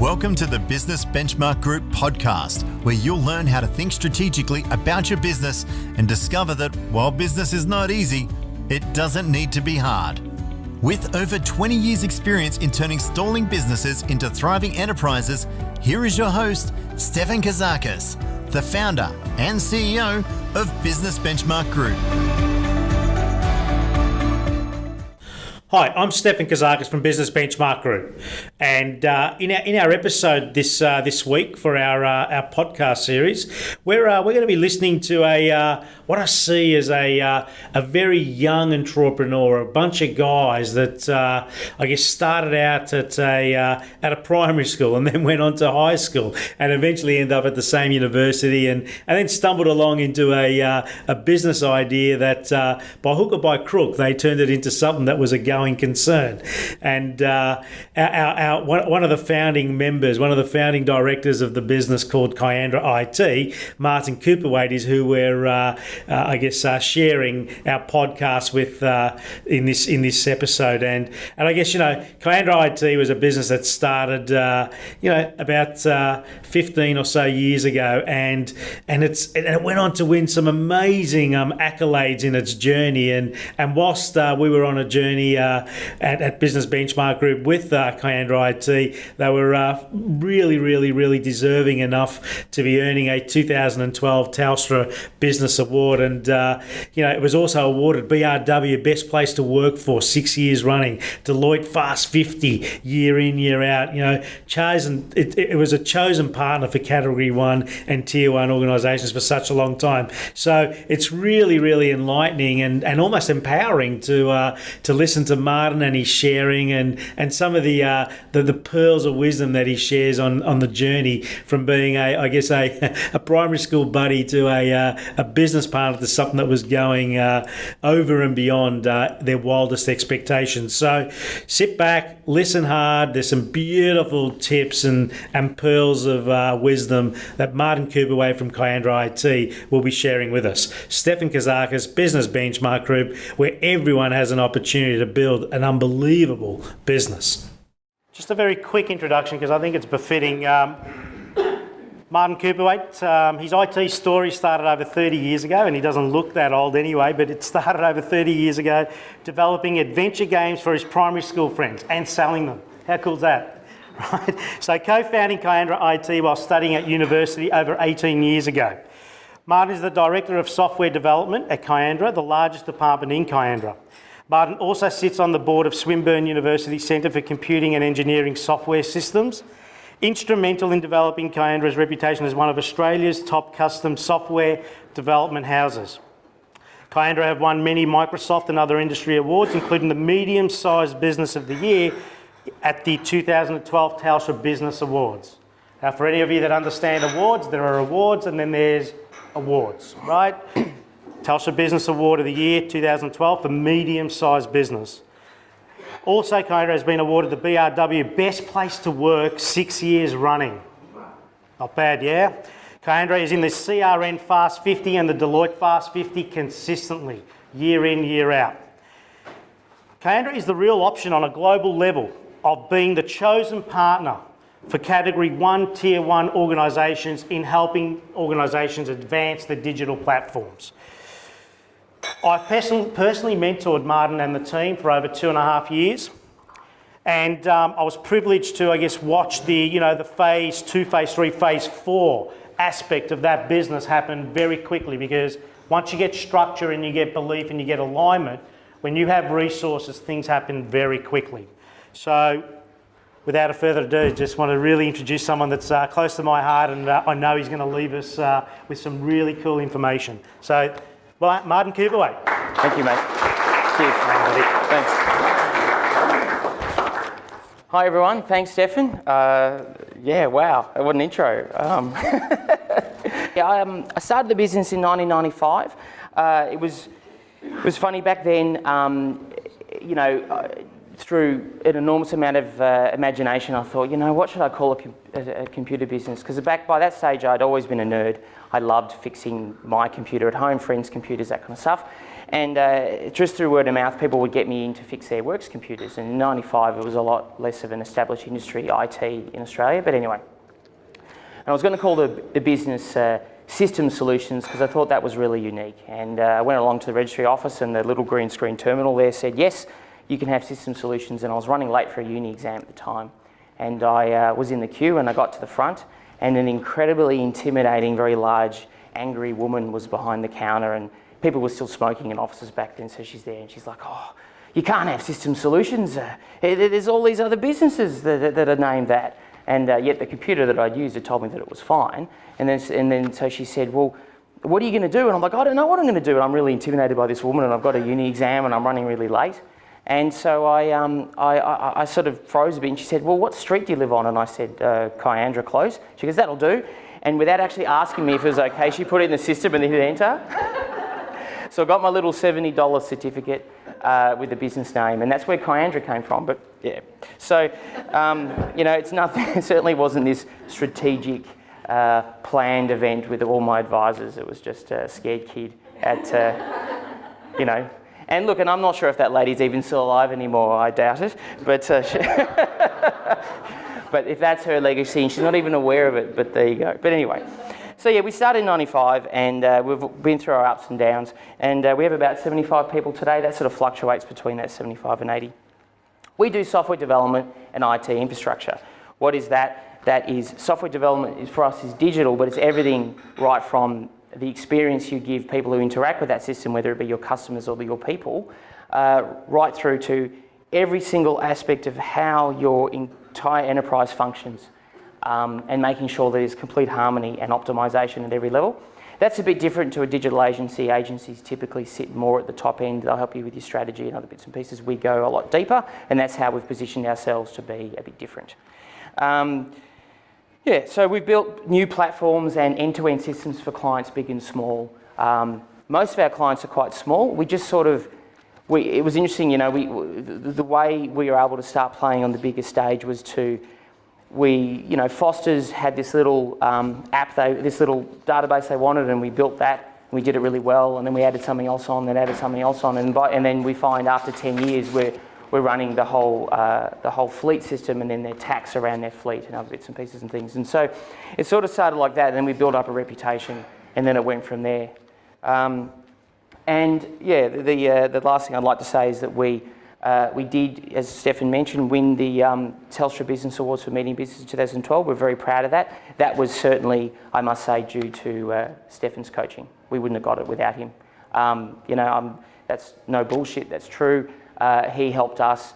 Welcome to the Business Benchmark Group podcast, where you'll learn how to think strategically about your business and discover that while business is not easy, it doesn't need to be hard. With over 20 years experience in turning stalling businesses into thriving enterprises, here is your host, Stefan Kazakis, the founder and CEO of Business Benchmark Group. Hi, I'm Stefan Kazakis from Business Benchmark Group, and in our episode this week for our podcast series, we're going to be listening to what I see as a very young entrepreneur, a bunch of guys that I guess started out at a primary school and then went on to high school and eventually ended up at the same university and then stumbled along into a business idea that by hook or by crook they turned it into something that was a going concern. And one of the founding members, one of the founding directors of the business called Kiandra IT, Martin Cooperwaite, is who we're sharing our podcast with in this episode. And I guess Kiandra IT was a business that started about 15 or so years ago, and it went on to win some amazing accolades in its journey. And whilst we were on a journey at Business Benchmark Group with Kiandra IT, they were really deserving enough to be earning a 2012 Telstra Business Award, and it was also awarded BRW Best Place to Work for 6 years running. Deloitte Fast 50 year in, year out. Chosen. It was a chosen partner for Category 1 and Tier 1 organisations for such a long time. So it's really enlightening and almost empowering to listen to Martin and his sharing and some of the pearls of wisdom that he shares on the journey from being a primary school buddy to a business partner to something that was going over and beyond their wildest expectations. So sit back, listen hard. There's some beautiful tips and pearls of wisdom that Martin Cooperwaite from Kiandra IT will be sharing with us. Stefan Kazakis, Business Benchmark Group, where everyone has an opportunity to build an unbelievable business. Just a very quick introduction because I think it's befitting. Martin Cooperwaite, his IT story started over 30 years ago, and he doesn't look that old anyway, but it started over 30 years ago developing adventure games for his primary school friends and selling them. How cool is that? Right? So co-founding Kiandra IT while studying at university over 18 years ago. Martin is the Director of Software Development at Kiandra, the largest department in Kiandra. Martin also sits on the board of Swinburne University Centre for Computing and Engineering Software Systems, instrumental in developing Kiandra's reputation as one of Australia's top custom software development houses. Kiandra have won many Microsoft and other industry awards, including the Medium-Sized Business of the Year at the 2012 Telstra Business Awards. Now, for any of you that understand awards, there are awards and then there's awards, right? Telstra Business Award of the Year 2012 for medium-sized business. Also, Kiandra has been awarded the BRW Best Place to Work 6 years running. Not bad, yeah? Kiandra is in the CRN Fast 50 and the Deloitte Fast 50 consistently, year in, year out. Kiandra is the real option on a global level of being the chosen partner for Category 1, Tier 1 organisations in helping organisations advance their digital platforms. I've personally mentored Martin and the team for over 2.5 years, and I was privileged to, watch the phase 2, phase 3, phase 4 aspect of that business happen very quickly, because once you get structure and you get belief and you get alignment, when you have resources, things happen very quickly. So without further ado, just want to really introduce someone that's close to my heart, and I know he's going to leave us with some really cool information. So, Martin Cooperwaite. Thank you, mate. Cheers. Thanks. Hi, everyone. Thanks, Stefan. Wow. What an intro. I started the business in 1995. It was funny back then, through an enormous amount of imagination, I thought, what should I call a computer business? Because by that stage, I'd always been a nerd. I loved fixing my computer at home, friends' computers, that kind of stuff. And just through word of mouth, people would get me in to fix their works computers. And in '95, it was a lot less of an established industry, IT in Australia. But anyway, and I was going to call the business System Solutions because I thought that was really unique. And I went along to the registry office, and the little green screen terminal there said, yes, you can have System Solutions. And I was running late for a uni exam at the time. And I was in the queue, and I got to the front, and an incredibly intimidating, very large, angry woman was behind the counter, and people were still smoking in offices back then, so she's there and she's like, oh, you can't have System Solutions. There's all these other businesses that are named that. And yet the computer that I'd used had told me that it was fine. And then so she said, well, what are you going to do? And I'm like, I don't know what I'm going to do. And I'm really intimidated by this woman, and I've got a uni exam and I'm running really late. And so I sort of froze a bit, and she said, well, what street do you live on? And I said, Kiandra Close. She goes, that'll do. And without actually asking me if it was okay, she put it in the system and then hit enter. So I got my little $70 certificate with the business name, and that's where Kiandra came from. But yeah, so it's nothing. It certainly wasn't this strategic, planned event with all my advisors. It was just a scared kid at, And look, and I'm not sure if that lady's even still alive anymore. I doubt it. But but if that's her legacy, and she's not even aware of it. But there you go. But anyway. So yeah, we started in '95, and we've been through our ups and downs, and we have about 75 people today. That sort of fluctuates between that 75 and 80. We do software development and IT infrastructure. What is that? That is software development for us is digital, but it's everything right from the experience you give people who interact with that system, whether it be your customers or your people, right through to every single aspect of how your entire enterprise functions. And making sure there's complete harmony and optimization at every level. That's a bit different to a digital agency. Agencies typically sit more at the top end. They'll help you with your strategy and other bits and pieces. We go a lot deeper, and that's how we've positioned ourselves to be a bit different. So we've built new platforms and end-to-end systems for clients big and small. Most of our clients are quite small. We just sort of, it was interesting, the way we were able to start playing on the bigger stage was to, Foster's had this little app, this little database they wanted, and we built that. We did it really well, and then we added something else on, and then we find after 10 years we're running the whole fleet system, and then their tax around their fleet and other bits and pieces and things. And so it sort of started like that, and then we built up a reputation, and then it went from there. The last thing I'd like to say is that we did, as Stefan mentioned, win the Telstra Business Awards for Meeting Business in 2012. We're very proud of that. That was certainly, I must say, due to Stefan's coaching. We wouldn't have got it without him. That's no bullshit, that's true. He helped us.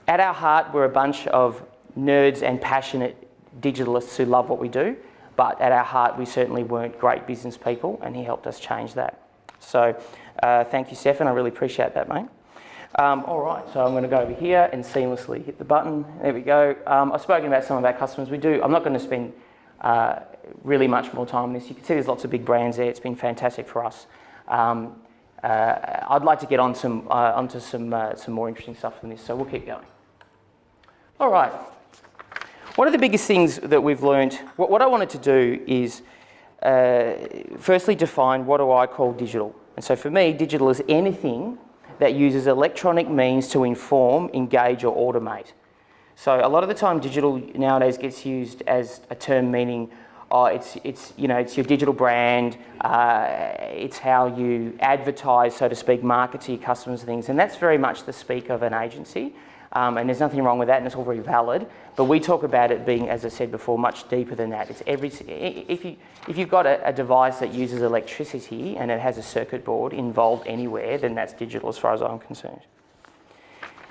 At our heart, we're a bunch of nerds and passionate digitalists who love what we do, but at our heart, we certainly weren't great business people, and he helped us change that. So thank you, Stefan. I really appreciate that, mate. All right, so I'm going to go over here and seamlessly hit the button. There we go. I've spoken about some of our customers. I'm not going to spend really much more time on this. You can see there's lots of big brands there. It's been fantastic for us. I'd like to get onto some more interesting stuff than this, so we'll keep going. All right. One of the biggest things that we've learned, what I wanted to do is firstly define what do I call digital. And so for me, digital is anything that uses electronic means to inform, engage, or automate. So a lot of the time, digital nowadays gets used as a term meaning, it's your digital brand, it's how you advertise, so to speak, market to your customers and things, and that's very much the speak of an agency. And there's nothing wrong with that, and it's all very valid. But we talk about it being, as I said before, much deeper than that. It's if you've got a device that uses electricity and it has a circuit board involved anywhere, then that's digital as far as I'm concerned.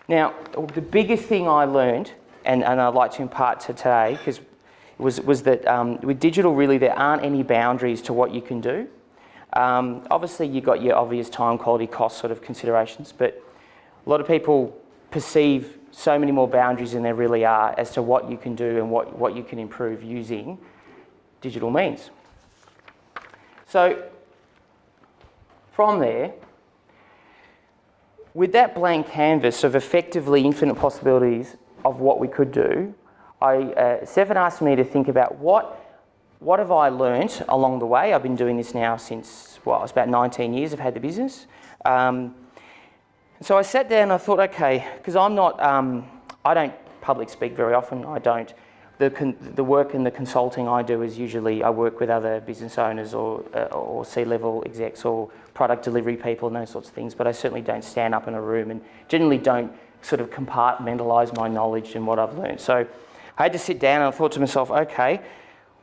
Now, the biggest thing I learned, and I'd like to impart to today, because was that with digital, really, there aren't any boundaries to what you can do. Obviously, you've got your obvious time, quality, cost sort of considerations, but a lot of people perceive so many more boundaries than there really are as to what you can do and what you can improve using digital means. So from there, with that blank canvas of effectively infinite possibilities of what we could do, Stefan asked me to think about what have I learnt along the way. I've been doing this now since, it's about 19 years I've had the business. So I sat down and I thought, okay, because I don't public speak very often. I don't. The work and the consulting I do is usually I work with other business owners or C-level execs or product delivery people and those sorts of things, but I certainly don't stand up in a room and generally don't sort of compartmentalise my knowledge and what I've learned. So I had to sit down and I thought to myself, okay,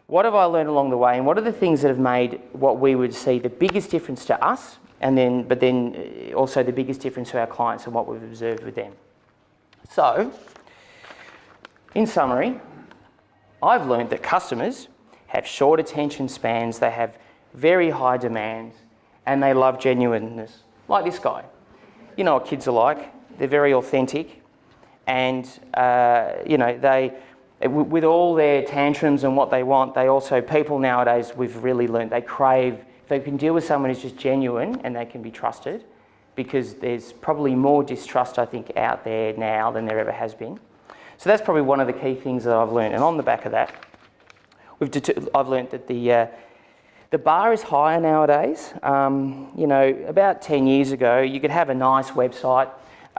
what have I learned along the way and what are the things that have made what we would see the biggest difference to us but then also the biggest difference to our clients and what we've observed with them. So, in summary, I've learned that customers have short attention spans, they have very high demands, and they love genuineness, like this guy. You know what kids are like, they're very authentic, and they, with all their tantrums and what they want, people nowadays, we've really learned, they crave, if they can deal with someone who's just genuine and they can be trusted, because there's probably more distrust, I think, out there now than there ever has been. So that's probably one of the key things that I've learned. And on the back of that, I've learned that the bar is higher nowadays. About 10 years ago, you could have a nice website.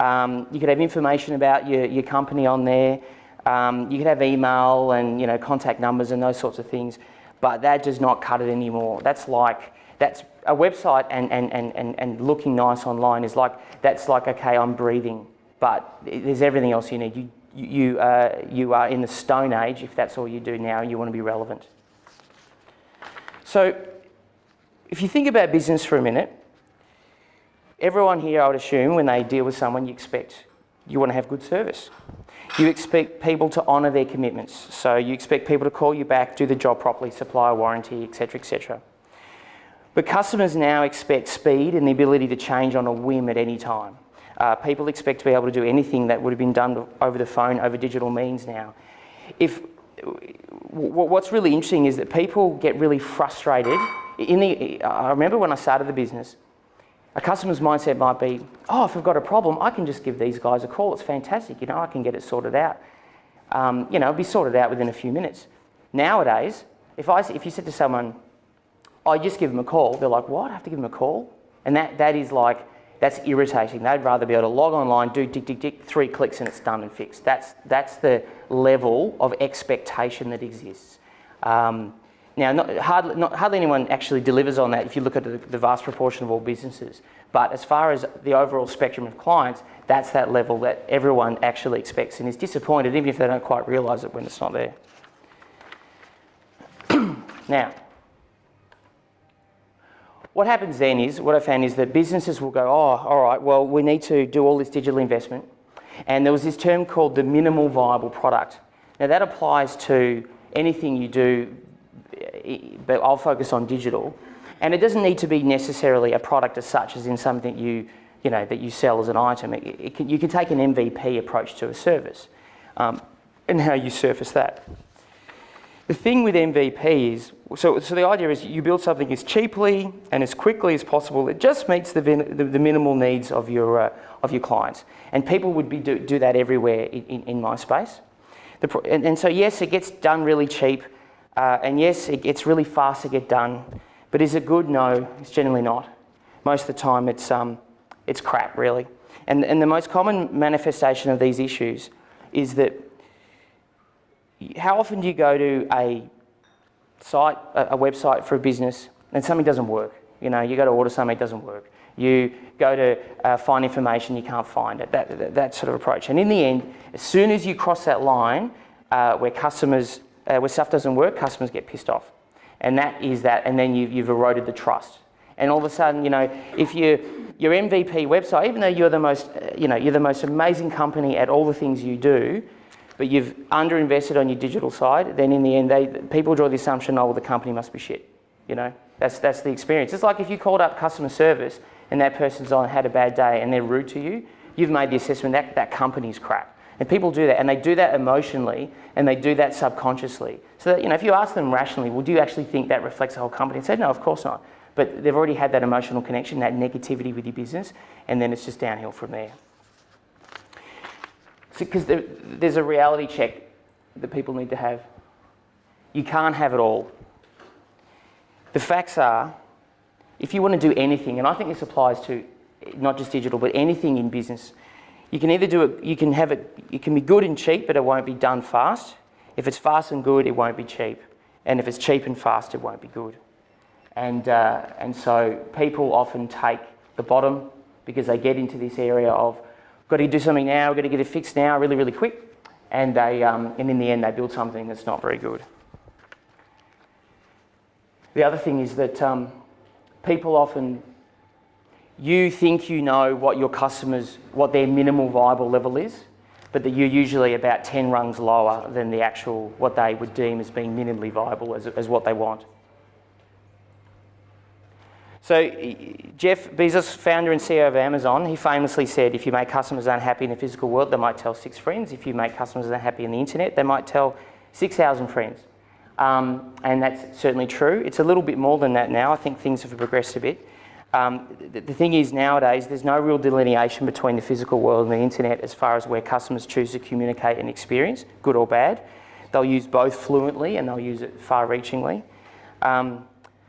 You could have information about your company on there. You could have email and contact numbers and those sorts of things. But that does not cut it anymore. That's a website and looking nice online is like, that's like, okay, I'm breathing. But there's everything else you need. You are in the Stone Age if that's all you do now. You want to be relevant. So, if you think about business for a minute, everyone here, I would assume, when they deal with someone, you want to have good service. You expect people to honour their commitments. So you expect people to call you back, do the job properly, supply a warranty, etc., etc. But customers now expect speed and the ability to change on a whim at any time. People expect to be able to do anything that would have been done over the phone, over digital means now. What's really interesting is that people get really frustrated. I remember when I started the business, a customer's mindset might be, oh, if I've got a problem, I can just give these guys a call. It's fantastic, I can get it sorted out. It'll be sorted out within a few minutes. Nowadays, if you said to someone, oh, just give them a call, they're like, what? I have to give them a call? And that's irritating. They'd rather be able to log online, do tick, tick, tick, 3 clicks and it's done and fixed. That's the level of expectation that exists. Hardly anyone actually delivers on that if you look at the vast proportion of all businesses. But as far as the overall spectrum of clients, that's that level that everyone actually expects and is disappointed even if they don't quite realise it when it's not there. Now, what happens then is, what I found is that businesses will go, oh, all right, well, we need to do all this digital investment. And there was this term called the minimal viable product. Now that applies to anything you do, but I'll focus on digital. And it doesn't need to be necessarily a product as such, as in something that you sell as an item. You can take an MVP approach to a service and how you surface that. The thing with MVP is, so the idea is you build something as cheaply and as quickly as possible. It just meets the minimal needs of your clients, and people would do that everywhere in my space. And so yes, it gets done really cheap, and yes, it gets really fast to get done. But is it good? No, it's generally not. Most of the time, it's crap, really. And the most common manifestation of these issues is that. How often do you go to a website for a business and something doesn't work? You go to order something, it doesn't work. You go to find information, you can't find it. That sort of approach. And in the end, as soon as you cross that line where stuff doesn't work, customers get pissed off. And and then you've eroded the trust. And all of a sudden, if your MVP website, even though you're the most amazing company at all the things you do, but you've underinvested on your digital side, then in the end, people draw the assumption, oh, well, the company must be shit. That's the experience. It's like if you called up customer service and that person's had a bad day and they're rude to you, you've made the assessment that company's crap. And people do that, and they do that emotionally, and they do that subconsciously. So that, if you ask them rationally, well, do you actually think that reflects the whole company? And say, no, of course not. But they've already had that emotional connection, that negativity with your business, and then it's just downhill from there. Because there's a reality check that people need to have. You can't have it all. The facts are, if you want to do anything, and I think this applies to not just digital, but anything in business. You can either do it, you can have it, it can be good and cheap, but it won't be done fast. If it's fast and good, it won't be cheap. And if it's cheap and fast, it won't be good. And so people often take the bottom because they get into this area of, got to do something now, we've got to get it fixed now, really, really quick. And and in the end, they build something that's not very good. The other thing is that people often, you think you know what your customers, what their minimal viable level is, but that you're usually about 10 rungs lower than the actual, what they would deem as being minimally viable as what they want. So Jeff Bezos, founder and CEO of Amazon, he famously said, if you make customers unhappy in the physical world, they might tell 6 friends. If you make customers unhappy on the internet, they might tell 6,000 friends. And that's certainly true. It's a little bit more than that now. I think things have progressed a bit. The thing is, nowadays, there's no real delineation between the physical world and the internet as far as where customers choose to communicate and experience, good or bad. They'll use both fluently and they'll use it far-reachingly.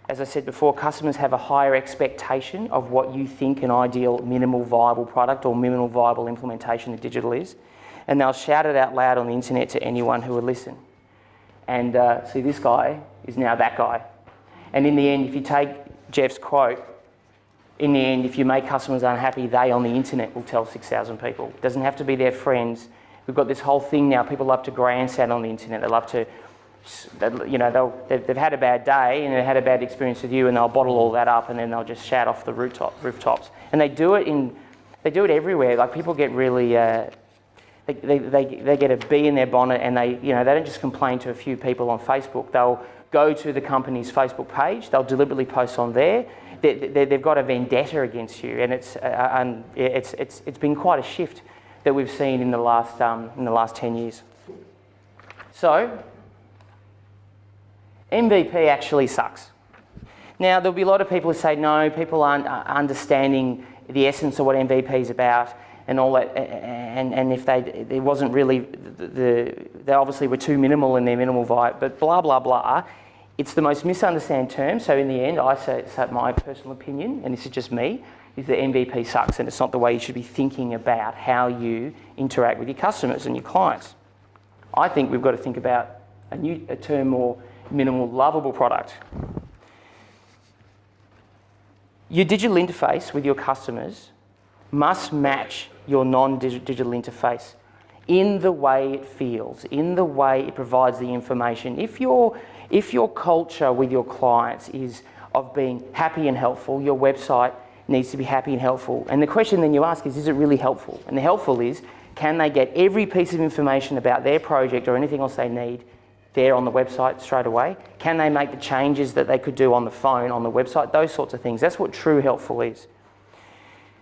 As I said before, customers have a higher expectation of what you think an ideal minimal viable product or minimal viable implementation of digital is, and they'll shout it out loud on the internet to anyone who will listen. And see, this guy is now that guy. And in the end, if you take Jeff's quote, in the end, if you make customers unhappy, they on the internet will tell 6,000 people. It doesn't have to be their friends. We've got this whole thing now, people love to grandstand on the internet. They love to, you know, they've had a bad day and they've had a bad experience with you, and they'll bottle all that up and then they'll just shout off the rooftops. And they do it everywhere. Like, people get really, they get a bee in their bonnet, and they don't just complain to a few people on Facebook. They'll go to the company's Facebook page. They'll deliberately post on there. They've got a vendetta against you, and it's been quite a shift that we've seen in the last 10 years. So MVP actually sucks. Now, there'll be a lot of people who say, no, people aren't understanding the essence of what MVP is about and all that, and if it wasn't really, they obviously were too minimal in their minimal vibe, but blah, blah, blah. It's the most misunderstood term, so in the end, I say my personal opinion, and this is just me, is that MVP sucks, and it's not the way you should be thinking about how you interact with your customers and your clients. I think we've got to think about a term more minimal, lovable product. Your digital interface with your customers must match your non-digital interface in the way it feels, in the way it provides the information. If your culture with your clients is of being happy and helpful, your website needs to be happy and helpful. And the question then you ask is it really helpful? And the helpful is, can they get every piece of information about their project or anything else they need there on the website straight away? Can they make the changes that they could do on the phone, on the website? Those sorts of things. That's what true helpful is.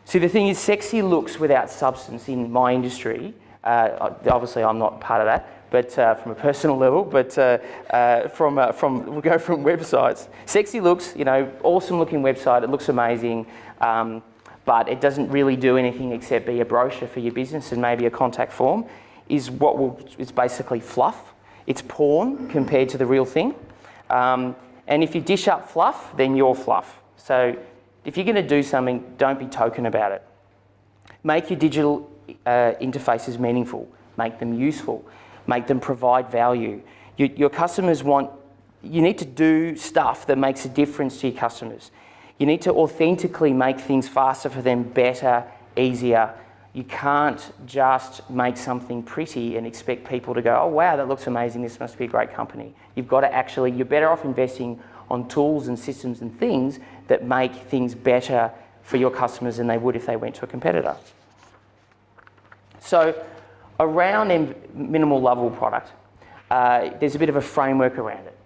See, the thing is, sexy looks without substance in my industry. Obviously, I'm not part of that, but from a personal level. But we'll go from websites. Sexy looks, awesome looking website. It looks amazing, but it doesn't really do anything except be a brochure for your business and maybe a contact form. It's basically fluff. It's porn compared to the real thing. And if you dish up fluff, then you're fluff. So if you're going to do something, don't be token about it. Make your digital interfaces meaningful. Make them useful. Make them provide value. Your customers you need to do stuff that makes a difference to your customers. You need to authentically make things faster for them, better, easier. You can't just make something pretty and expect people to go, oh wow, that looks amazing, this must be a great company. You've got to you're better off investing on tools and systems and things that make things better for your customers than they would if they went to a competitor. So around a minimal lovable product, there's a bit of a framework around it.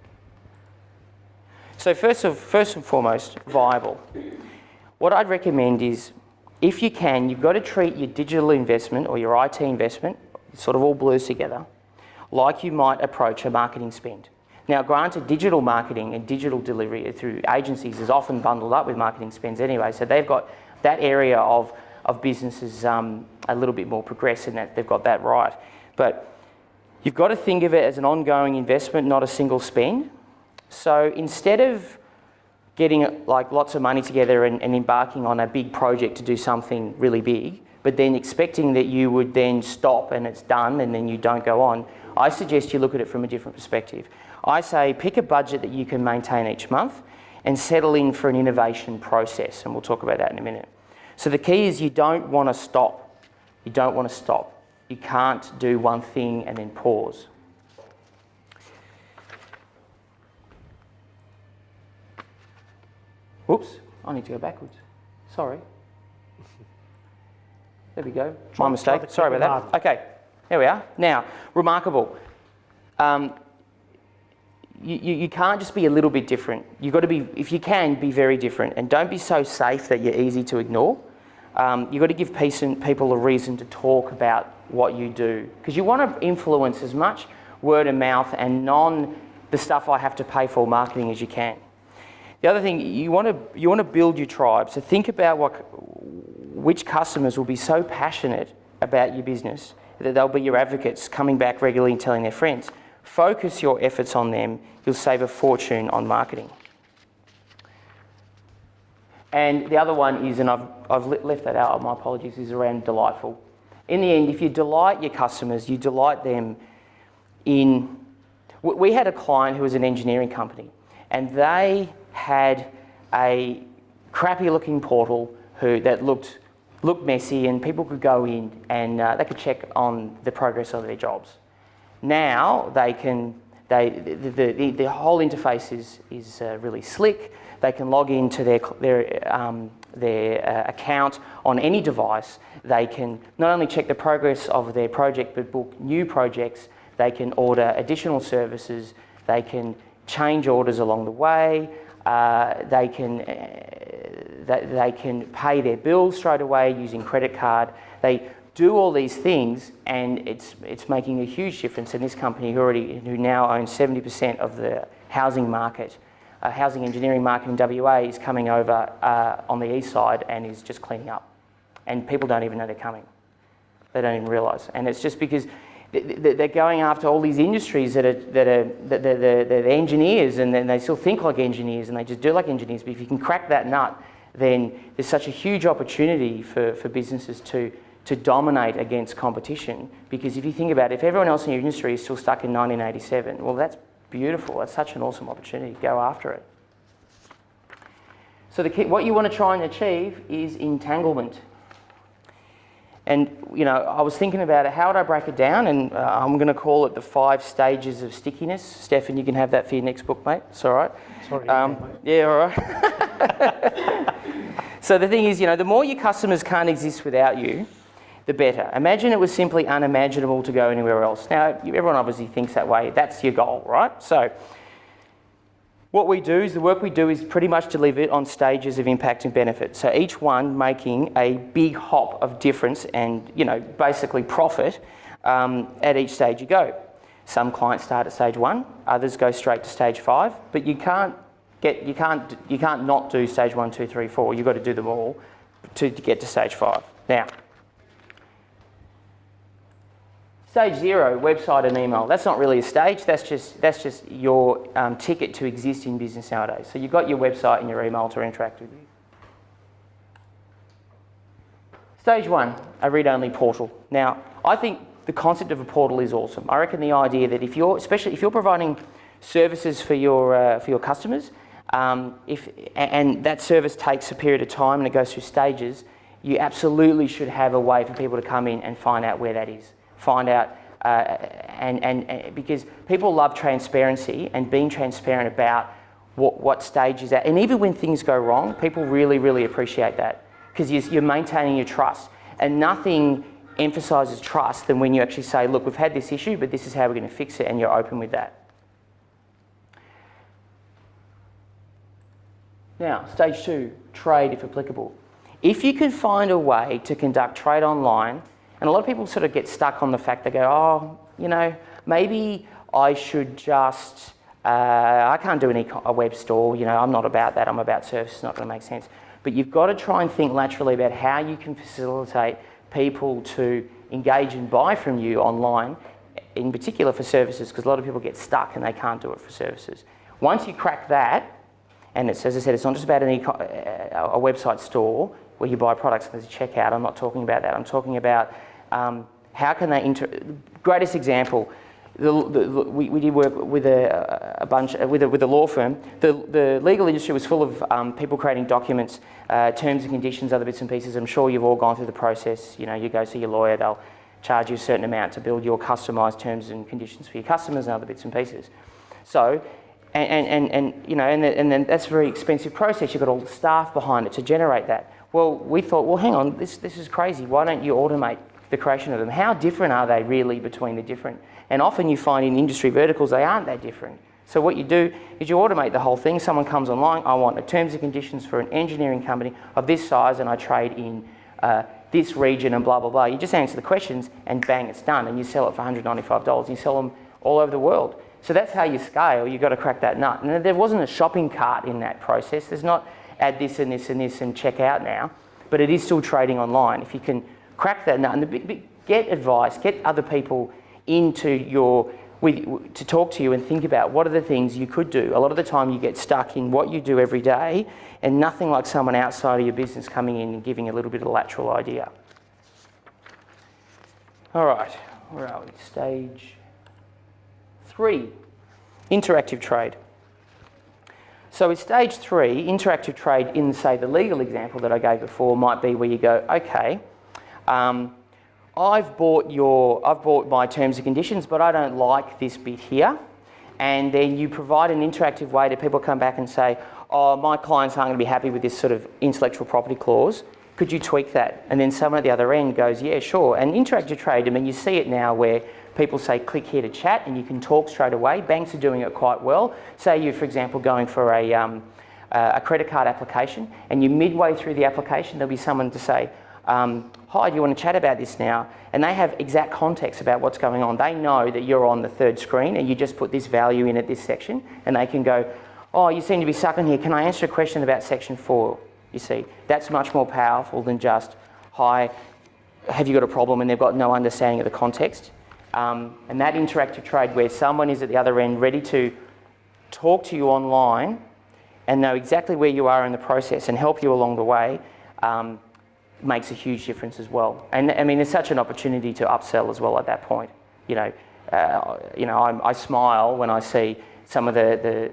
So first and foremost, viable. What I'd recommend is, if you can, you've got to treat your digital investment or your IT investment, it sort of all blurs together, like you might approach a marketing spend. Now, granted, digital marketing and digital delivery through agencies is often bundled up with marketing spends anyway, so they've got that area of businesses a little bit more progressed in that they've got that right. But you've got to think of it as an ongoing investment, not a single spend. So instead of getting like lots of money together and embarking on a big project to do something really big, but then expecting that you would then stop and it's done and then you don't go on, I suggest you look at it from a different perspective. I say pick a budget that you can maintain each month and settle in for an innovation process, and we'll talk about that in a minute. So the key is you don't want to stop. You don't want to stop. You can't do one thing and then pause. Whoops, I need to go backwards. Sorry. There we go. My mistake. Sorry about that. Okay, there we are. Now, remarkable. You can't just be a little bit different. You've got to be, if you can, be very different. And don't be so safe that you're easy to ignore. You've got to give people a reason to talk about what you do. Because you want to influence as much word of mouth and the stuff I have to pay for marketing as you can. The other thing, you want to build your tribe. So think about which customers will be so passionate about your business that they'll be your advocates, coming back regularly and telling their friends. Focus your efforts on them. You'll save a fortune on marketing. And the other one is, and I've left that out, my apologies, is around delightful. In the end, if you delight your customers, you delight them in... We had a client who was an engineering company, and they had a crappy looking portal that looked messy, and people could go in and they could check on the progress of their jobs. Now the whole interface is really slick. They can log into their account on any device. They can not only check the progress of their project, but book new projects. They can order additional services. They can change orders along the way. They can pay their bills straight away using credit card. They do all these things, and it's making a huge difference. And this company who now owns 70% of the housing market, housing engineering market in WA, is coming over on the east side and is just cleaning up. And people don't even know they're coming. They don't even realise. And it's just because they're going after all these industries that are engineers, and then they still think like engineers and they just do like engineers. But if you can crack that nut, then there's such a huge opportunity for businesses to dominate against competition. Because if you think about it, if everyone else in your industry is still stuck in 1987, well, that's beautiful. That's such an awesome opportunity. Go after it. So what you want to try and achieve is entanglement. And, I was thinking about it, how would I break it down? And I'm going to call it the 5 stages of stickiness. Stefan, you can have that for your next book, mate. It's all right. Sorry. Yeah, all right. So the thing is, the more your customers can't exist without you, the better. Imagine it was simply unimaginable to go anywhere else. Now, everyone obviously thinks that way. That's your goal, right? So what we do is, the work we do is pretty much delivered on stages of impact and benefit. So each one making a big hop of difference and, basically profit at each stage you go. Some clients start at stage 1, others go straight to stage 5, but you can't not do stage 1, 2, 3, 4. You've got to do them all to get to stage 5. Now, stage 0, website and email. That's not really a stage. That's just your ticket to exist in business nowadays. So you've got your website and your email to interact with you. Stage 1, a read-only portal. Now, I think the concept of a portal is awesome. I reckon the idea that especially if you're providing services for your customers, and that service takes a period of time and it goes through stages, you absolutely should have a way for people to come in and find out where that is. Find out, and because people love transparency and being transparent about what stage is at. And even when things go wrong, people really, really appreciate that, because you're maintaining your trust. And nothing emphasises trust than when you actually say, look, we've had this issue, but this is how we're going to fix it, and you're open with that. Now, stage 2, trade if applicable. If you can find a way to conduct trade online, and a lot of people sort of get stuck on the fact, they go, maybe I should just, I can't do a web store, I'm not about that, I'm about services, it's not going to make sense. But you've got to try and think laterally about how you can facilitate people to engage and buy from you online, in particular for services, because a lot of people get stuck and they can't do it for services. Once you crack that, And it's, as I said, it's not just about a website store where you buy products and there's a checkout. I'm not talking about that. I'm talking about how can they greatest example. We did work with a law firm. The legal industry was full of people creating documents, terms and conditions, other bits and pieces. I'm sure you've all gone through the process. You know, you go see your lawyer, they'll charge you a certain amount to build your customised terms and conditions for your customers and other bits and pieces. So, and then that's a very expensive process. You've got all the staff behind it to generate that. Well, we thought, well, hang on, this is crazy. Why don't you automate the creation of them? How different are they really between the different? And often you find in industry verticals they aren't that different. So what you do is you automate the whole thing. Someone comes online, I want the terms and conditions for an engineering company of this size and I trade in this region and blah, blah, blah. You just answer the questions and bang, it's done. And you sell it for $195. You sell them all over the world. So that's how you scale. You've got to crack that nut. And there wasn't a shopping cart in that process. There's not add this and this and this and check out now. But it is still trading online. If you can crack that nut and get advice, get other people into to talk to you and think about what are the things you could do. A lot of the time you get stuck in what you do every day and nothing like someone outside of your business coming in and giving a little bit of lateral idea. All right, where are we? Stage 3, interactive trade. So with stage 3, interactive trade in, say, the legal example that I gave before might be where you go, okay, I've bought my terms and conditions, but I don't like this bit here. And then you provide an interactive way that people come back and say, oh, my clients aren't going to be happy with this sort of intellectual property clause. Could you tweak that? And then someone at the other end goes, yeah, sure. And interactive trade, I mean, you see it now where people say, click here to chat, and you can talk straight away. Banks are doing it quite well. Say you, for example, going for a credit card application, and you midway through the application, there'll be someone to say, hi, do you want to chat about this now? And they have exact context about what's going on. They know that you're on the third screen and you just put this value in at this section, and they can go, oh, you seem to be stuck in here. Can I answer a question about section 4? You see, that's much more powerful than just, hi, have you got a problem? And they've got no understanding of the context. And that interactive trade where someone is at the other end ready to talk to you online and know exactly where you are in the process and help you along the way, makes a huge difference as well. And I mean, there's such an opportunity to upsell as well at that point. I smile when I see some of the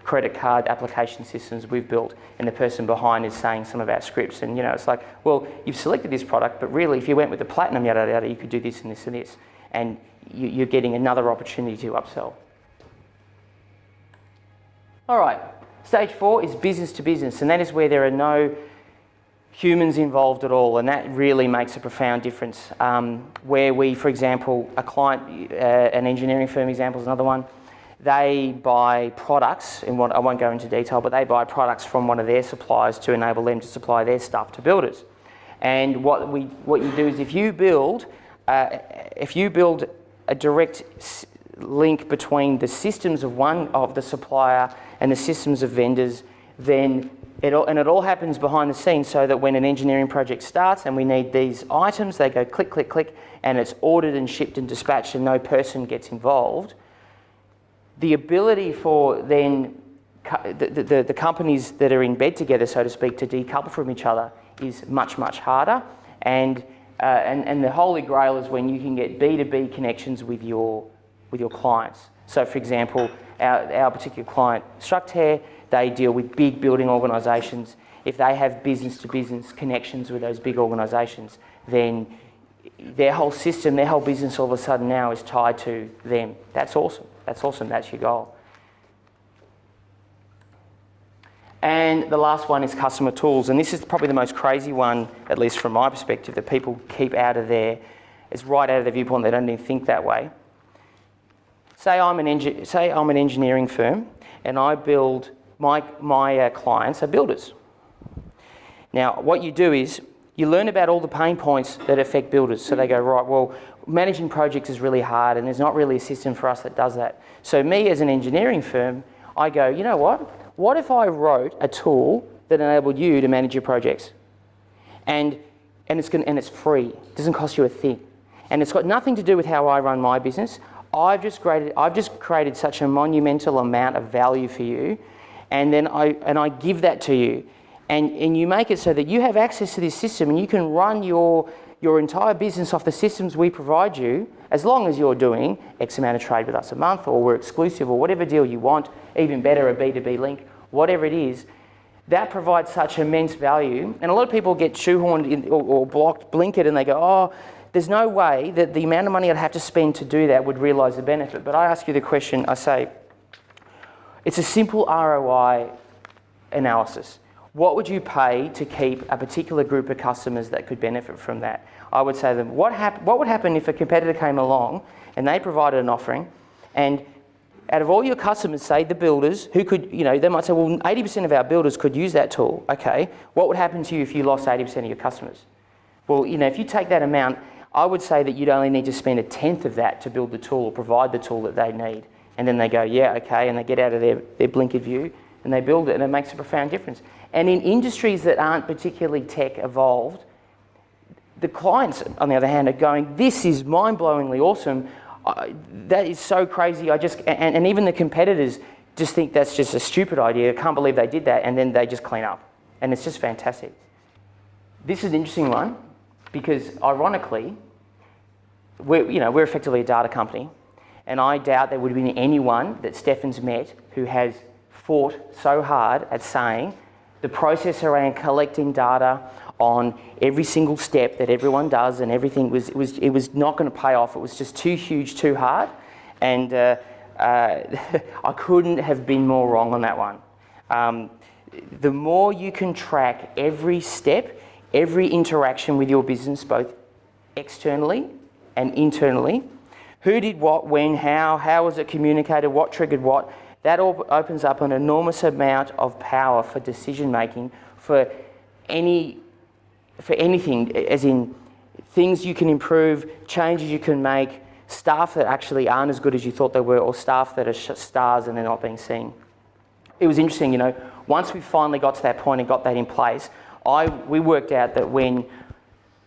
credit card application systems we've built, and the person behind is saying some of our scripts. And it's like, well, you've selected this product, but really, if you went with the platinum, yada yada, you could do this and this and this, and you're getting another opportunity to upsell. All right, stage 4 is business to business, and that is where there are no humans involved at all, and that really makes a profound difference. Where we, for example, a client, an engineering firm example is another one, they buy products, and I won't go into detail, but they buy products from one of their suppliers to enable them to supply their stuff to builders. And what you do is if you build a direct link between the systems of one of the supplier and the systems of vendors, then it all happens behind the scenes, so that when an engineering project starts and we need these items, they go click, click, click, and it's ordered and shipped and dispatched and no person gets involved. The ability for then the companies that are in bed together, so to speak, to decouple from each other is much, much harder. And the holy grail is when you can get B2B connections with your clients. So, for example, our particular client, Structair, they deal with big building organisations. If they have business-to-business connections with those big organisations, then their whole system, their whole business all of a sudden now is tied to them. That's awesome. That's awesome. That's your goal. And the last one is customer tools. And this is probably the most crazy one, at least from my perspective, that people keep out of their, it's right out of their viewpoint. They don't even think that way. Say I'm an engineering firm and I build, my clients are builders. Now, what you do is you learn about all the pain points that affect builders. So they go, right, well, managing projects is really hard and there's not really a system for us that does that. So me as an engineering firm, I go, you know what? What if I wrote a tool that enabled you to manage your projects? And it's free. It doesn't cost you a thing. And it's got nothing to do with how I run my business. I've just created such a monumental amount of value for you, and then I give that to you, and you make it so that you have access to this system and you can run your entire business off the systems we provide you, as long as you're doing X amount of trade with us a month, or we're exclusive, or whatever deal you want, even better, a B2B link, whatever it is. That provides such immense value. And a lot of people get shoehorned in, or blocked, blinkered, and they go, oh, there's no way that the amount of money I'd have to spend to do that would realise the benefit. But I ask you the question, I say, it's a simple ROI analysis. What would you pay to keep a particular group of customers that could benefit from that? I would say to them, what would happen if a competitor came along and they provided an offering, and out of all your customers, say the builders, who could, they might say, well, 80% of our builders could use that tool. Okay, what would happen to you if you lost 80% of your customers? Well, if you take that amount, I would say that you'd only need to spend 1/10 of that to build the tool or provide the tool that they need. And then they go, yeah, okay, and they get out of their blinkered view and they build it, and it makes a profound difference. And in industries that aren't particularly tech evolved, the clients, on the other hand, are going, this is mind-blowingly awesome. That is so crazy. And even the competitors just think that's just a stupid idea. I can't believe they did that. And then they just clean up. And it's just fantastic. This is an interesting one because, ironically, we're effectively a data company. And I doubt there would have been anyone that Stefan's met who has fought so hard at saying the process around collecting data on every single step that everyone does and everything it was not going to pay off. It was just too huge, too hard, and I couldn't have been more wrong on that one. The more you can track every step, every interaction with your business, both externally and internally, who did what, when, how was it communicated, what triggered what, that all opens up an enormous amount of power for decision making for anything, as in things you can improve, changes you can make, staff that actually aren't as good as you thought they were, or staff that are stars and they're not being seen. It was interesting, once we finally got to that point and got that in place, we worked out that when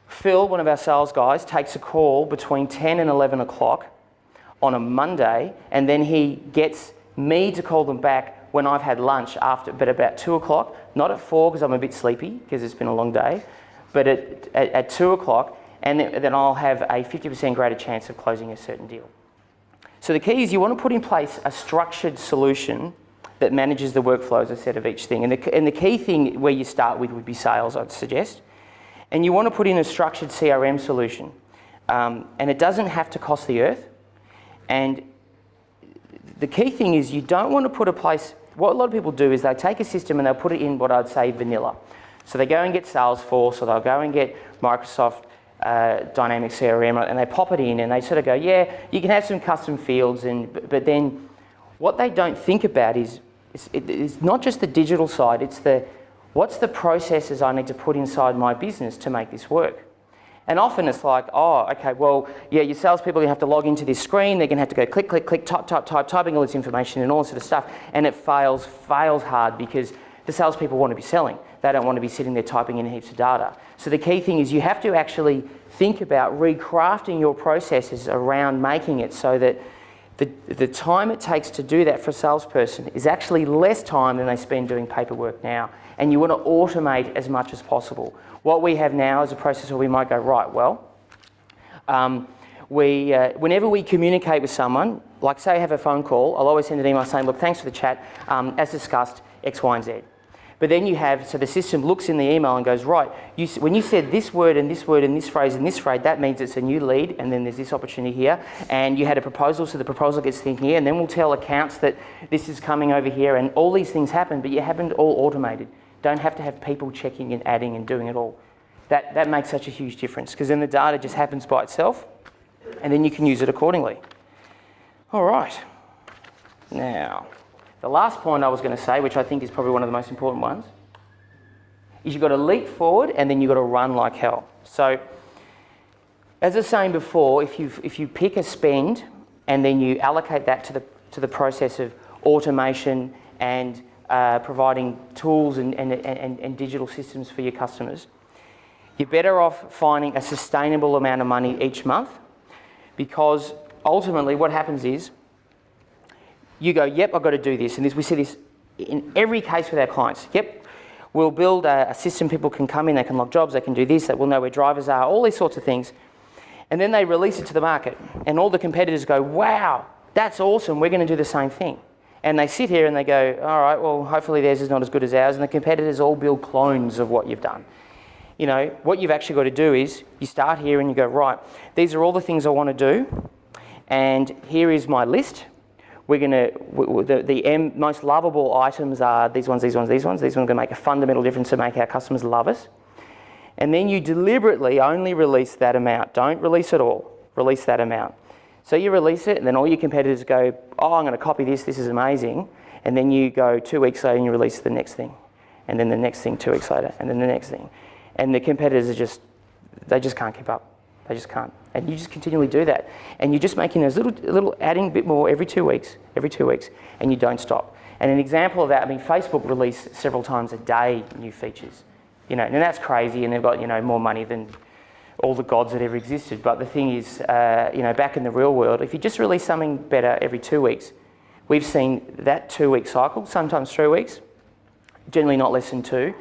Phil, one of our sales guys, takes a call between 10 and 11 o'clock on a Monday, and then he gets me to call them back when I've had lunch but about 2 o'clock, not at 4 because I'm a bit sleepy because it's been a long day, but at 2 o'clock, and then I'll have a 50% greater chance of closing a certain deal. So the key is you want to put in place a structured solution that manages the workflows, as I said, of each thing. And the key thing where you start with would be sales, I'd suggest. And you want to put in a structured CRM solution. And it doesn't have to cost the earth. And the key thing is you don't want to put what a lot of people do is they take a system and they'll put it in what I'd say vanilla. So they go and get Salesforce, or they'll go and get Microsoft Dynamics CRM, and they pop it in and they sort of go, yeah, you can have some custom fields, but then what they don't think about is it's not just the digital side, it's what's the processes I need to put inside my business to make this work. And often it's like, oh, okay, well, yeah, your salespeople have to log into this screen, they're going to have to go click, click, click, type, typing all this information and all this sort of stuff, and it fails hard because the salespeople want to be selling. They don't want to be sitting there typing in heaps of data. So the key thing is you have to actually think about recrafting your processes around making it so that the time it takes to do that for a salesperson is actually less time than they spend doing paperwork now. And you want to automate as much as possible. What we have now is a process where we might go, right, well, whenever we communicate with someone, like say I have a phone call, I'll always send an email saying, look, thanks for the chat, as discussed, X, Y, and Z. But then so the system looks in the email and goes, right, when you said this word and this word and this phrase, that means it's a new lead, and then there's this opportunity here, and you had a proposal, so the proposal gets thinking here, and then we'll tell accounts that this is coming over here, and all these things happen, but you haven't all automated. Don't have to have people checking and adding and doing it all. That makes such a huge difference, because then the data just happens by itself, and then you can use it accordingly. All right. Now, the last point I was going to say, which I think is probably one of the most important ones, is you've got to leap forward and then you've got to run like hell. So, as I was saying before, if you pick a spend and then you allocate that to the process of automation and providing tools and digital systems for your customers, you're better off finding a sustainable amount of money each month, because ultimately what happens is you go, yep, I've got to do this. And we see this in every case with our clients. Yep, we'll build a system, people can come in, they can log jobs, they can do this, they will know where drivers are, all these sorts of things. And then they release it to the market and all the competitors go, wow, that's awesome, we're going to do the same thing. And they sit here and they go, all right, well, hopefully theirs is not as good as ours, and the competitors all build clones of what you've done. You know, what you've actually got to do is you start here and you go, right, these are all the things I want to do, and here is my list. We're going to, the most lovable items are these ones, these ones, these ones. These ones are going to make a fundamental difference to make our customers love us. And then you deliberately only release that amount. Don't release it all, release that amount. So you release it and then all your competitors go, oh, I'm going to copy this, this is amazing. And then you go 2 weeks later and you release the next thing. And then the next thing 2 weeks later, and then the next thing. And the competitors are they just can't keep up. They just can't. And you just continually do that. And you're just making those little adding a bit more every 2 weeks, and you don't stop. And an example of that, I mean, Facebook release several times a day new features. You know, and that's crazy, and they've got, you know, more money than all the gods that ever existed. But the thing is, you know, back in the real world, if you just release something better every 2 weeks, we've seen that 2 week cycle, sometimes 3 weeks, generally not less than 2,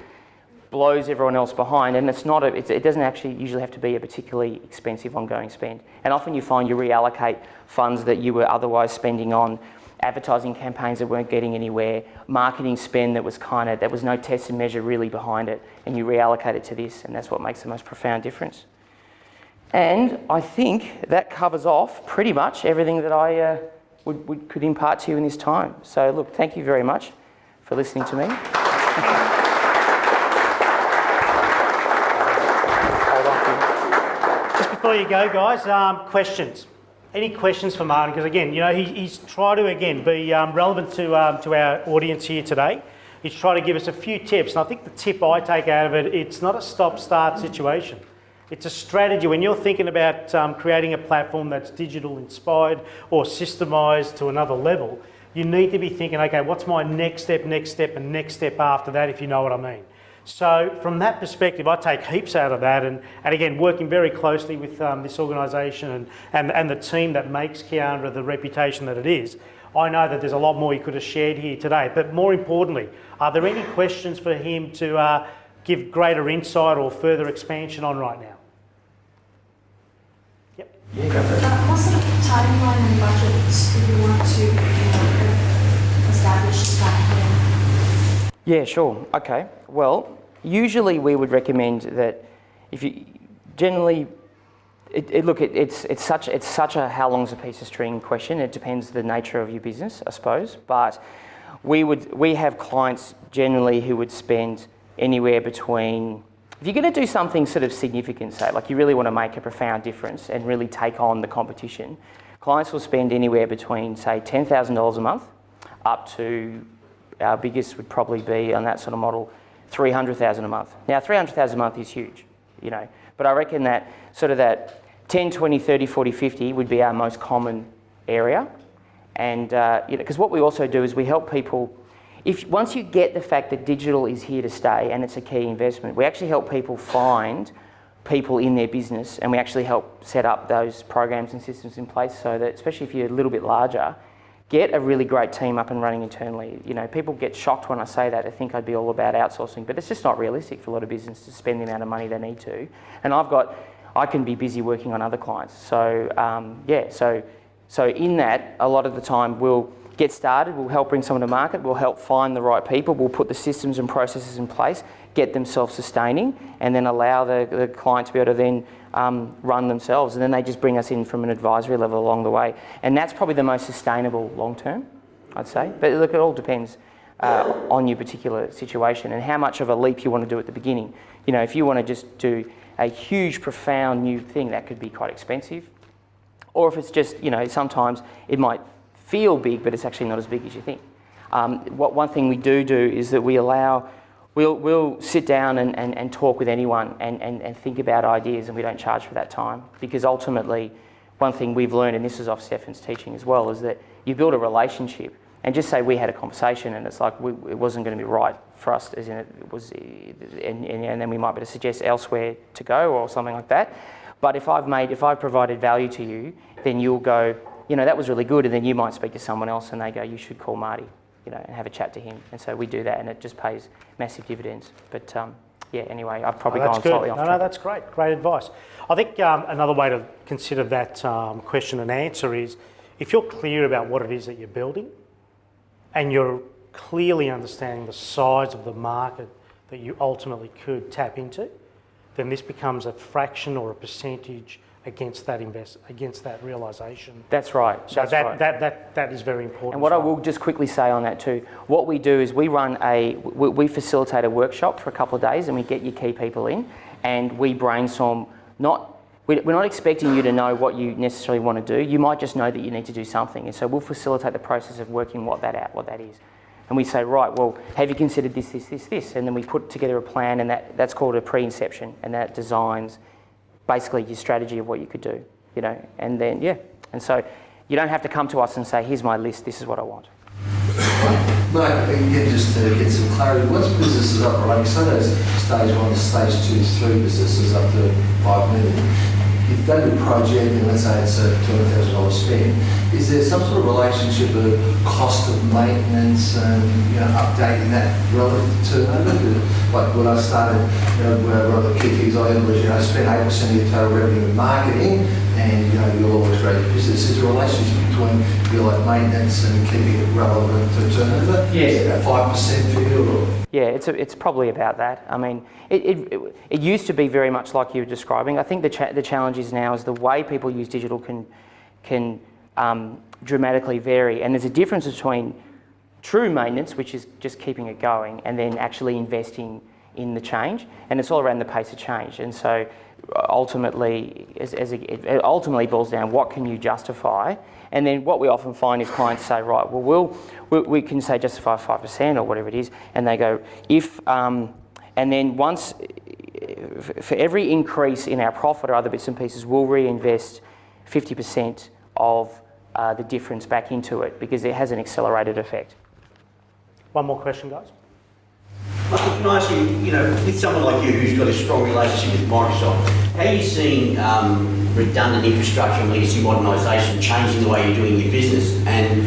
blows everyone else behind, and it doesn't actually usually have to be a particularly expensive ongoing spend. And often you find you reallocate funds that you were otherwise spending on advertising campaigns that weren't getting anywhere, marketing spend that was there was no test and measure really behind it, and you reallocate it to this, and that's what makes the most profound difference. And I think that covers off pretty much everything that I could impart to you in this time. So look, thank you very much for listening to me. Just before you go, guys, questions. Any questions for Martin? Because again, you know, he's tried to again be relevant to our audience here today. He's trying to give us a few tips, and I think the tip I take out of it, it's not a stop-start situation. It's a strategy. When you're thinking about creating a platform that's digital inspired or systemised to another level, you need to be thinking, okay, what's my next step, and next step after that, if you know what I mean. So from that perspective, I take heaps out of that, and again, working very closely with this organisation and the team that makes Kiandra the reputation that it is, I know that there's a lot more he could have shared here today. But more importantly, are there any questions for him to give greater insight or further expansion on right now? Yep. Yeah, go for it. What sort of timeline and budget do you want to establish this platform? Yeah, sure. Okay. Well, usually we would recommend that if you generally, it's such a how long's a piece of string question. It depends the nature of your business, I suppose. But we have clients generally who would spend anywhere between, if you're going to do something sort of significant, say, like you really want to make a profound difference and really take on the competition, clients will spend anywhere between, say, $10,000 a month up to, our biggest would probably be on that sort of model, $300,000 a month. Now, $300,000 a month is huge, you know, but I reckon that sort of that 10, 20, 30, 40, 50 would be our most common area. And, you know, because what we also do is we help people, once you get the fact that digital is here to stay and it's a key investment, we actually help people find people in their business, and we actually help set up those programs and systems in place so that, especially if you're a little bit larger, get a really great team up and running internally. You know, people get shocked when I say that. I think I'd be all about outsourcing, but it's just not realistic for a lot of businesses to spend the amount of money they need to. And I can be busy working on other clients. So so in that, a lot of the time we'll get started, we'll help bring someone to market, we'll help find the right people, we'll put the systems and processes in place, get them self-sustaining, and then allow the client to be able to then run themselves, and then they just bring us in from an advisory level along the way. And that's probably the most sustainable long term, I'd say. But look, it all depends on your particular situation and how much of a leap you want to do at the beginning. You know, if you want to just do a huge, profound new thing, that could be quite expensive. Or if it's just, you know, sometimes it might feel big, but it's actually not as big as you think. One thing we do is that we'll sit down and talk with anyone and think about ideas, and we don't charge for that time. Because ultimately, one thing we've learned, and this is off Stefan's teaching as well, is that you build a relationship, and just say we had a conversation and it's like it wasn't going to be right for us, as in it was, and then we might be able to suggest elsewhere to go or something like that. But if I've provided value to you, then you'll go, you know, that was really good, and then you might speak to someone else and they go, you should call Marty. and have a chat to him. And so we do that, and it just pays massive dividends. But anyway, I've probably gone slightly off track. No, that's great. Great advice. I think another way to consider that question and answer is if you're clear about what it is that you're building and you're clearly understanding the size of the market that you ultimately could tap into, then this becomes a fraction or a percentage against that realisation. That's right. So that is very important. And what I will just quickly say on that too, what we do is we facilitate a workshop for a couple of days, and we get your key people in, and we brainstorm. We're not expecting you to know what you necessarily want to do. You might just know that you need to do something, and so we'll facilitate the process of working what that is. And we say, right, well, have you considered this, and then we put together a plan, and that's called a pre-inception, and that designs basically your strategy of what you could do, and then and so you don't have to come to us and say, here's my list, this is what I want. Mate, again, just to get some clarity, once businesses up and running, so those stage 1 to stage 2, 3 businesses up to 5 million, you've done your project and let's say it's a $200,000 spend, is there some sort of relationship of cost of maintenance and updating that relative to turnover? Like when I started, one of the key things I had was spend 8% of your total revenue in marketing, and you'll always grow your business. Is there a relationship between your maintenance and keeping it relevant to turnover? Yes. Is it a 5% figure? Or? Yeah, it's probably about that. I mean, it used to be very much like you were describing. I think the challenge is now is the way people use digital can dramatically vary, and there's a difference between true maintenance, which is just keeping it going, and then actually investing in the change, and it's all around the pace of change. And so ultimately, it ultimately boils down, what can you justify? And then what we often find is clients say, right, well, we can say justify 5% or whatever it is, and they go, and then once, for every increase in our profit or other bits and pieces, we'll reinvest 50% of the difference back into it, because it has an accelerated effect. One more question, guys. Can I ask you, with someone like you who's got a strong relationship with Microsoft, how are you seeing redundant infrastructure and legacy modernisation changing the way you're doing your business and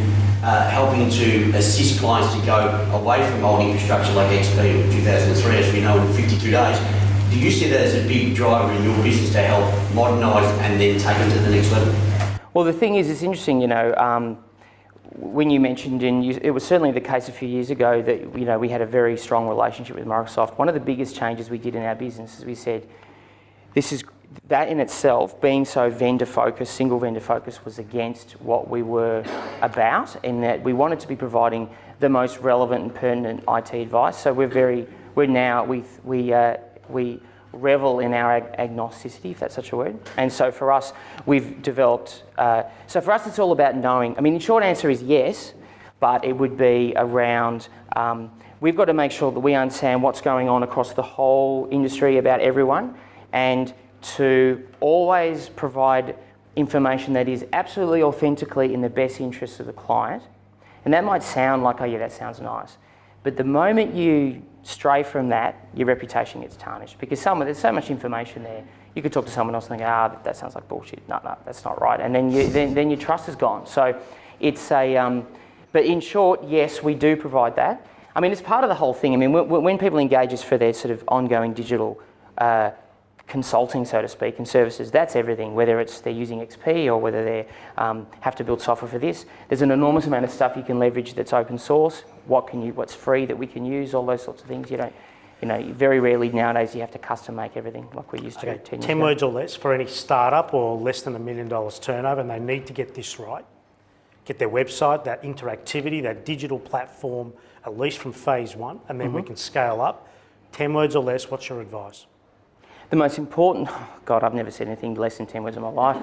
helping to assist clients to go away from old infrastructure like XP in 2003, as we know, in 52 days? Do you see that as a big driver in your business to help modernise and then take it to the next level? Well, the thing is, it's interesting, when you mentioned, it was certainly the case a few years ago that we had a very strong relationship with Microsoft. One of the biggest changes we did in our business is we said, that in itself, being so vendor-focused, single vendor-focused, was against what we were about, in that we wanted to be providing the most relevant and pertinent IT advice. So we revel in our agnosticity, if that's such a word. And so for us, we've developed, so for us it's all about knowing. I mean, the short answer is yes, but it would be around, we've got to make sure that we understand what's going on across the whole industry about everyone, and to always provide information that is absolutely authentically in the best interests of the client. And that might sound like, oh yeah, that sounds nice. But the moment you stray from that, your reputation gets tarnished, because there's so much information there. You could talk to someone else and think, that sounds like bullshit. No, that's not right. And then your trust is gone. So it's but in short, yes, we do provide that. I mean, it's part of the whole thing. I mean, when people engage us for their sort of ongoing digital consulting, so to speak, and services, that's everything, whether it's they're using XP or whether they have to build software for this. There's an enormous amount of stuff you can leverage that's open source. What's free that we can use, all those sorts of things. Very rarely nowadays you have to custom make everything like we used to 10 years 10 ago. words or less for any startup or less than $1 million turnover, and they need to get this right. Get their website, that interactivity, that digital platform, at least from phase 1, and then we can scale up. 10 words or less, what's your advice? The most important, God, I've never said anything less than 10 words in my life.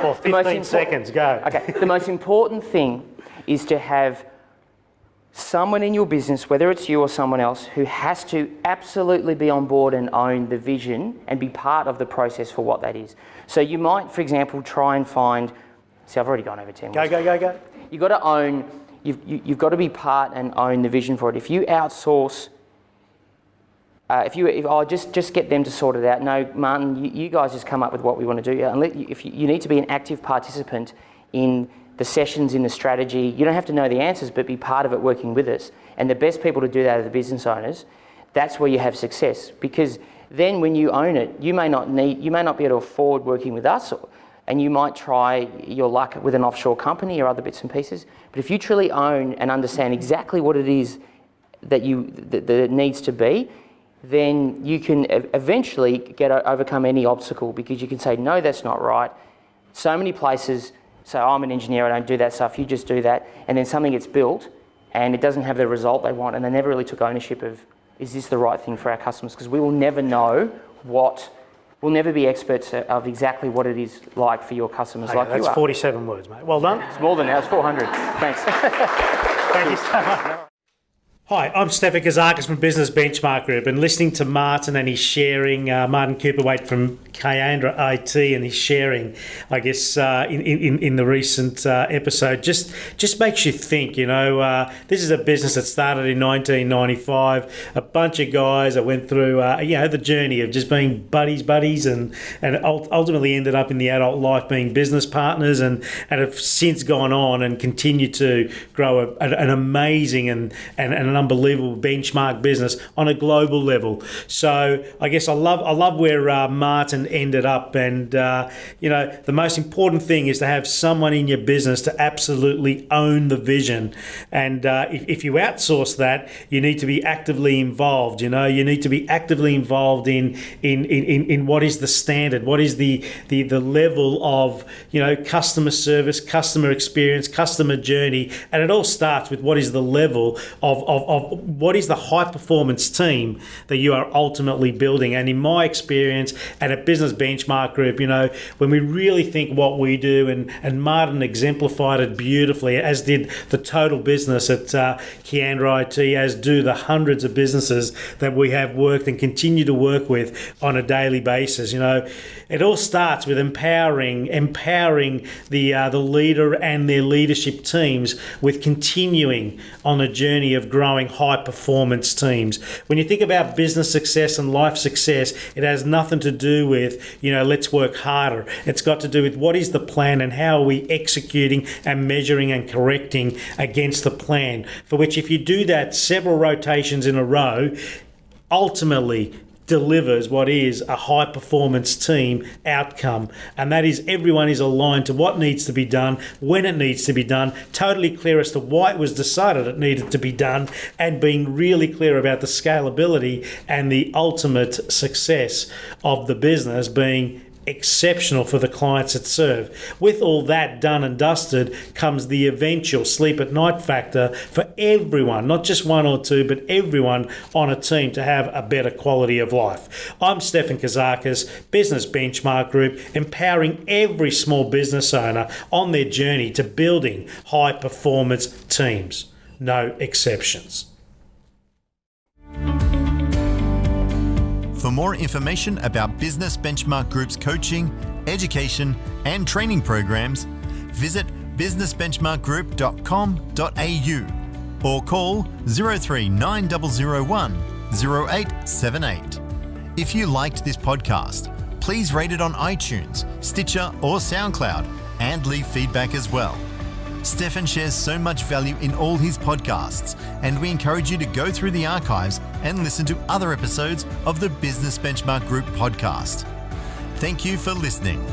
Well, 15 seconds, go. Okay, the most important thing is to have someone in your business, whether it's you or someone else, who has to absolutely be on board and own the vision and be part of the process for what that is. So you might, for example, try and find, see, I've already gone over 10 words. Go. You've got to own, you've got to be part and own the vision for it. If you outsource, if I'll just get them to sort it out. No, Martin, you guys just come up with what we want to do. If you need to be an active participant in the sessions in the strategy. You don't have to know the answers, but be part of it working with us. And the best people to do that are the business owners. That's where you have success, because then when you own it, you may not be able to afford working with us, and you might try your luck with an offshore company or other bits and pieces. But if you truly own and understand exactly what it is that it needs to be, then you can eventually overcome any obstacle, because you can say, no, that's not right. So many places say, I'm an engineer, I don't do that stuff, you just do that. And then something gets built and it doesn't have the result they want, and they never really took ownership of, is this the right thing for our customers? Because we will never know we'll never be experts of exactly what it is like for your customers, like you are. That's 47 words, mate. Well done. It's more than that, it's 400. Thanks. Thank you so much. Hi, I'm Stefan Kazakis from Business Benchmark Group, and listening to Martin and he's sharing, Martin Cooperwaite from Kiandra IT, and he's sharing, I guess, in the recent episode, just makes you think, this is a business that started in 1995, a bunch of guys that went through, the journey of just being buddies and ultimately ended up in the adult life being business partners, and have since gone on and continued to grow an amazing and an unbelievable benchmark business on a global level. So I guess I love where Martin ended up, and the most important thing is to have someone in your business to absolutely own the vision. And if you outsource that, you need to be actively involved. You need to be actively involved in what is the standard, what is the level of customer service, customer experience, customer journey, and it all starts with what is the level of what is the high performance team that you are ultimately building. And in my experience at a Business Benchmark Group, when we really think what we do, and Martin exemplified it beautifully, as did the total business at Kiandra IT, as do the hundreds of businesses that we have worked and continue to work with on a daily basis. It all starts with empowering the leader and their leadership teams with continuing on a journey of growing high performance teams. When you think about business success and life success, it has nothing to do with, let's work harder. It's got to do with what is the plan and how are we executing and measuring and correcting against the plan, for which if you do that several rotations in a row, ultimately delivers what is a high performance team outcome, and that is everyone is aligned to what needs to be done, when it needs to be done, totally clear as to why it was decided it needed to be done, and being really clear about the scalability and the ultimate success of the business being exceptional for the clients it serve. With all that done and dusted comes the eventual sleep at night factor for everyone, not just one or two, but everyone on a team to have a better quality of life. I'm Stefan Kazakis, Business Benchmark Group, empowering every small business owner on their journey to building high performance teams. No exceptions. For more information about Business Benchmark Group's coaching, education and training programs, visit businessbenchmarkgroup.com.au or call 03901 0878. If you liked this podcast, please rate it on iTunes, Stitcher or SoundCloud and leave feedback as well. Stefan shares so much value in all his podcasts, and we encourage you to go through the archives and listen to other episodes of the Business Benchmark Group podcast. Thank you for listening.